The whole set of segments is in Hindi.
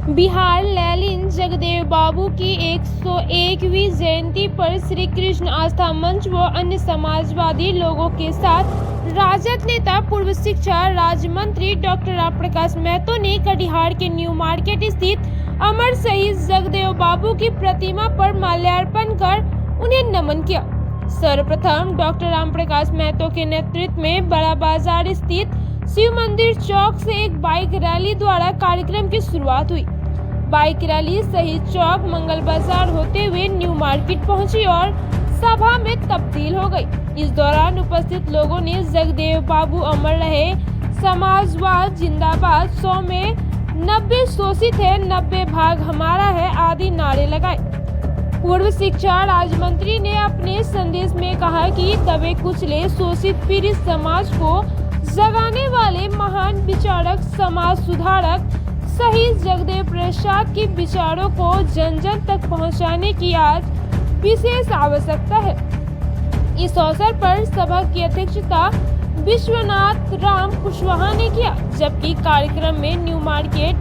बिहार लैलिन जगदेव बाबू की 101वीं जयंती पर श्री कृष्ण आस्था मंच व अन्य समाजवादी लोगों के साथ राजद नेता पूर्व शिक्षा राज्य मंत्री डॉक्टर राम प्रकाश महतो ने कटिहार के न्यू मार्केट स्थित अमर शहीद जगदेव बाबू की प्रतिमा पर माल्यार्पण कर उन्हें नमन किया। सर्वप्रथम डॉक्टर राम प्रकाश महतो के नेतृत्व में बड़ा बाजार स्थित शिव मंदिर चौक से एक बाइक रैली द्वारा कार्यक्रम की शुरुआत हुई। बाइक रैली शहीद चौक मंगल बाजार होते हुए न्यू मार्केट पहुंची और सभा में तब्दील हो गई। इस दौरान उपस्थित लोगों ने जगदेव बाबू अमर रहे, समाजवाद जिंदाबाद, 100 में 90 शोषित है, 90 भाग हमारा है आदि नारे लगाए। पूर्व शिक्षा राज्य मंत्री ने अपने संदेश में कहा कि दबे कुचले शोषित पीड़ित समाज को जगाने वाले महान विचारक, समाज सुधारक शहीद जगदेव प्रसाद के विचारों को जन जन तक पहुंचाने की आज विशेष आवश्यकता है। इस अवसर पर सभा की अध्यक्षता विश्वनाथ राम कुशवाहा ने किया, जबकि कार्यक्रम में न्यू मार्केट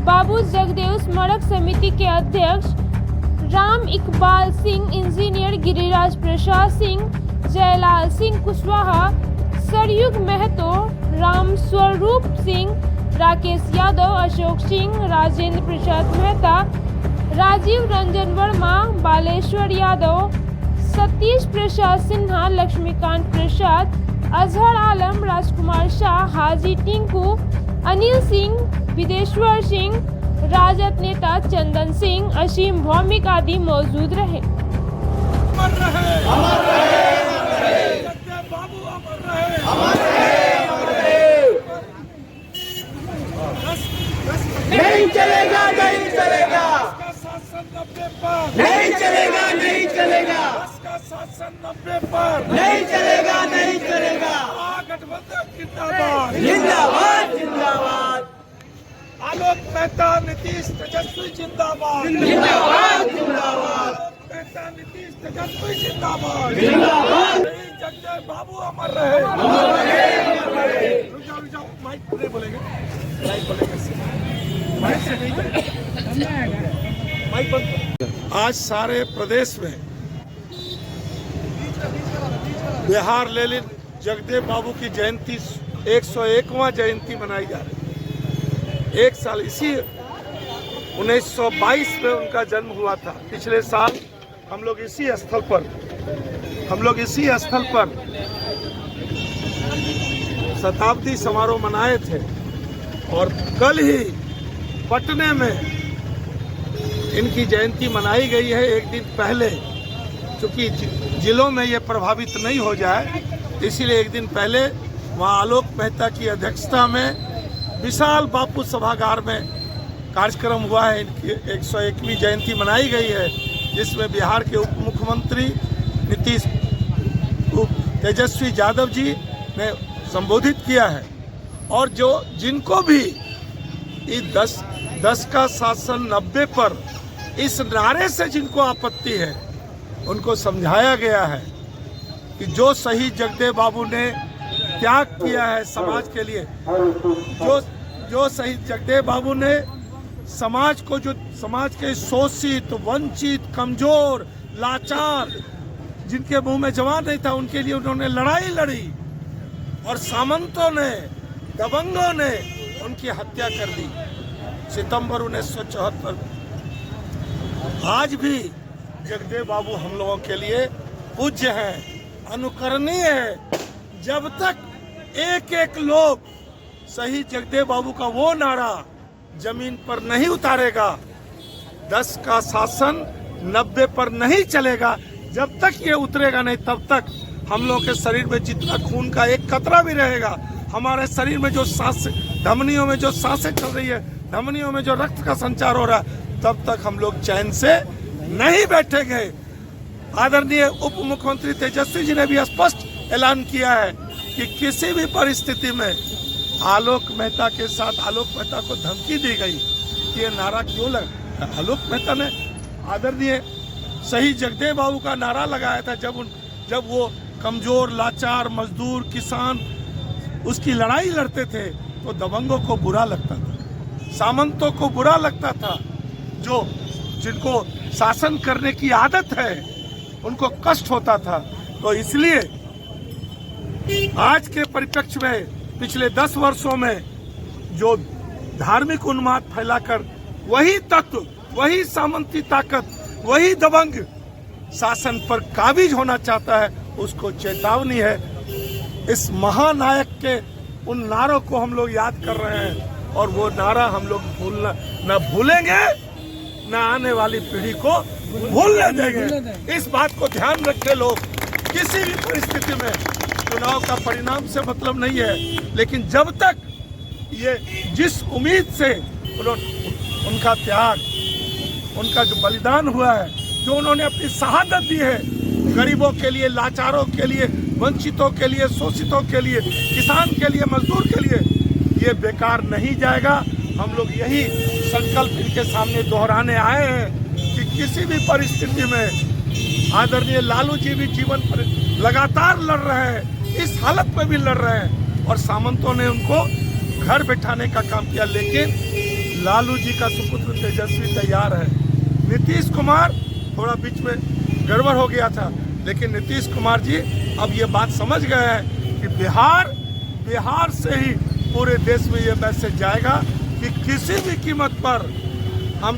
बाबू जगदेव स्मारक समिति के अध्यक्ष राम इकबाल सिंह, इंजीनियर गिरिराज प्रसाद सिंह, जयलाल सिंह कुशवाहा, सरयुग महतो, राम स्वरूप सिंह, राकेश यादव, अशोक सिंह, राजेंद्र प्रसाद मेहता, राजीव रंजन वर्मा, बालेश्वर यादव, सतीश प्रसाद सिन्हा, लक्ष्मीकांत प्रसाद, अजहर आलम, राजकुमार शाह, हाजी टिंकू, अनिल सिंह, विदेश्वर सिंह, राजद नेता चंदन सिंह, असीम भौमिक आदि मौजूद रहे। अमर रहे, अमर रहे, अमर रहे, जगदेव बाबू अमर रहे, अमर रहे, अमर रहे। नहीं चलेगा, नहीं चलेगा, इसका शासन 90 पर नहीं चलेगा, नहीं चलेगा, इसका शासन 90 पर नहीं चलेगा, नहीं चलेगा। गठबंधन जिंदाबाद, जिंदाबाद, जिंदाबाद। आलोक मेहता, नीतीश तेजस्वी जिंदाबाद, जिंदाबाद, जिंदाबाद। मेहता, नीतीश तेजस्वी जिंदाबाद, जिंदाबाद। जगदेव बाबू अमर रहे, अमर रहे, अमर रहे। रुक जाओ, माइक नहीं बोलेंगे, माइक बोलेंगे, माइक से नहीं करेंगे, माइक बंद। आज सारे प्रदेश में बिहार लैलिन जगदेव बाबू की जयंती 101वां जयंती मनाई जा रही है। एक साल इसी 1922 में उनका जन्म हुआ था। पिछले साल हम लोग इसी स्थल पर शताब्दी समारोह मनाए थे और कल ही पटने में इनकी जयंती मनाई गई है एक दिन पहले। चूंकि जिलों में ये प्रभावित नहीं हो जाए, इसीलिए एक दिन पहले वहाँ आलोक मेहता की अध्यक्षता में विशाल बापू सभागार में कार्यक्रम हुआ है। इनकी 101वीं जयंती मनाई गई है, जिसमें बिहार के उप मुख्यमंत्री नीतीश तेजस्वी यादव जी ने संबोधित किया है। और जिनको भी इस 10 का शासन 90 पर इस नारे से जिनको आपत्ति है, उनको समझाया गया है कि जो शहीद जगदेव बाबू ने त्याग किया है समाज के लिए, जो शहीद जगदेव बाबू ने समाज को, जो समाज के शोषित, वंचित, कमजोर, लाचार, जिनके मुंह में जवान नहीं था, उनके लिए उन्होंने लड़ाई लड़ी और सामंतों ने, दबंगों ने उनकी हत्या कर दी सितंबर 1974। आज भी जगदेव बाबू हम लोगों के लिए पूज्य हैं, अनुकरणीय है। जब तक एक एक लोग शहीद जगदेव बाबू का वो नारा जमीन पर नहीं उतारेगा, 10 का शासन 90 पर नहीं चलेगा, जब तक ये उतरेगा नहीं, तब तक हम लोग के शरीर में जितना खून का एक कतरा भी रहेगा, हमारे शरीर में जो सांस, धमनियों में जो सांसें चल रही है, धमनियों में जो रक्त का संचार हो रहा है, तब तक हम लोग चैन से नहीं बैठेंगे। आदरणीय उप मुख्यमंत्री तेजस्वी जी ने भी स्पष्ट ऐलान किया है कि किसी भी परिस्थिति में आलोक मेहता के साथ, आलोक मेहता को धमकी दी गई कि ये नारा क्यों लगा। आलोक मेहता ने आदरणीय शहीद जगदेव बाबू का नारा लगाया था जब वो कमजोर, लाचार, मजदूर, किसान उसकी लड़ाई लड़ते थे, तो दबंगों को बुरा लगता था। सामंतों को बुरा लगता था, जो जिनको शासन करने की आदत है उनको कष्ट होता था। तो इसलिए आज के परिप्रेक्ष्य में पिछले 10 वर्षों में जो धार्मिक उन्माद फैलाकर वही तत्व, वही सामंती ताकत, वही दबंग शासन पर काबिज होना चाहता है, उसको चेतावनी है। इस महानायक के उन नारों को हम लोग याद कर रहे हैं और वो नारा हम लोग न भूलेंगे, न आने वाली पीढ़ी को भूलने देंगे। इस बात को ध्यान रखे लोग। किसी भी परिस्थिति में चुनाव का परिणाम से मतलब नहीं है, लेकिन जब तक ये जिस उम्मीद से उनका त्याग, उनका जो बलिदान हुआ है, जो उन्होंने अपनी शहादत दी है गरीबों के लिए, लाचारों के लिए, वंचितों के लिए, शोषितों के लिए, किसान के लिए, मजदूर के लिए, ये बेकार नहीं जाएगा। हम लोग यही संकल्प इनके सामने दोहराने आए हैं कि किसी भी परिस्थिति में आदरणीय लालू जी भी जीवन पर लगातार लड़ रहे हैं, इस हालत में भी लड़ रहे हैं और सामंतों ने उनको घर बैठाने का काम किया। लेकिन लालू जी का सुपुत्र तेजस्वी तैयार है। नीतीश कुमार थोड़ा बीच में गड़बड़ हो गया था, लेकिन नीतीश कुमार जी अब ये बात समझ गए हैं कि बिहार से ही पूरे देश में ये मैसेज जाएगा कि किसी भी कीमत पर हम